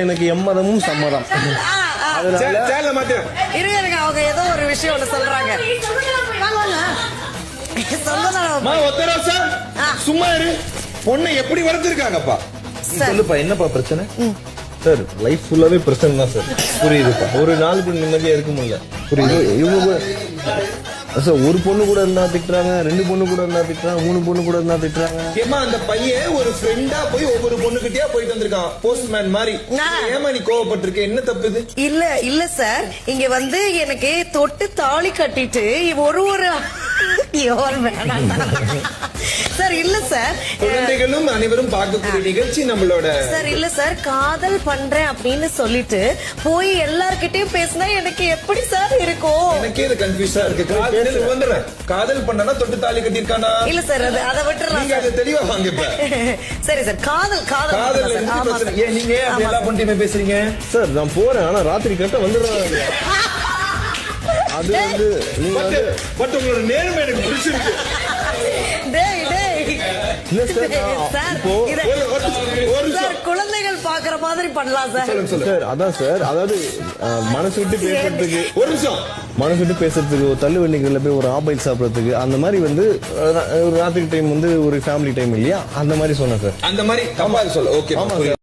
எனக்கு எம்மதமும் சம்மதம். இருங்க அவங்க ஏதோ ஒரு விஷயம் ஒண்ணு சொல்றாங்க. சும்மா இரு. பொண்ணை எப்படி வளர்த்திருக்காங்கப்பா? சொல்லுப்பா, என்னப்பா பிரச்சனை? சார் லைஃப் ஃபுல்லாவே பிரச்சனை தான் சார். புரியுதுப்பா. ஒரு நாள் கூட நிம்மதியா இருக்க முடியல. புரியுது. இவங்க சார் ஒரு பொண்ணு கூட இருந்தா திட்டுறாங்க, 2 பொண்ணு கூட இருந்தா திட்டுறாங்க, 3 பொண்ணு கூட இருந்தா திட்டுறாங்க. ஏமா அந்த பையன் ஒரு ஃப்ரெண்டா போய் ஒவ்வொரு பொண்ணுகிட்டயா போயிட்டு வந்திருக்கான், போஸ்ட்மேன் மாதிரி. ஏமா நீ கோவப்பட்டிருக்க? என்ன தப்பு இது? இல்ல சார், இங்க வந்து எனக்கு தொட்டு தாலி கட்டிட்டு ஒரு சார் இல்ல சார், குழந்தைகளும் அனைவரும் பார்க்கக்கூடிய நிகழ்ச்சி நம்மளோட. சார் இல்ல சார், காதல் பண்றேன் அப்படின்னு சொல்லிட்டு போய் எல்லார்கிட்டயும் பேசினா எனக்கு எப்படி சார் இருக்கும்? எனக்கே இது கன்ஃபியூஸா இருக்கு. காதல் பண்ணனா தொட்டு தாலி கட்டிருக்கானா? இல்ல சார், அதை விட்டுறலாம். அது தெளிவா வாங்க இப்ப. சரி சார், காதல் ஏன் நீங்க எல்லா பொண்ணுமே பேசுறீங்க? சார் நான் போறேன், ஆனா ராத்திரி கரெக்டா வந்துடுறாங்க. அது வந்து நீங்க பட் உங்களோட நேர்மை எனக்கு பிடிச்சிருக்கு. குழந்தைகள் பாக்குற மாதிரி பண்ணலாம் சார். அதான் சார், அதாவது மனசு விட்டு பேசுறதுக்கு ஒரு நிமிஷம், மனசு விட்டு பேசுறதுக்கு, ஒரு தள்ளு வண்டிகள்ல போய் ஒரு ஆபாயில் சாப்பிடறதுக்கு, அந்த மாதிரி வந்து ராத்திரி டைம் வந்து ஒரு ஃபேமிலி டைம் இல்லையா, அந்த மாதிரி சொன்னேன் சார். அந்த மாதிரி சொல்ல. ஓகே.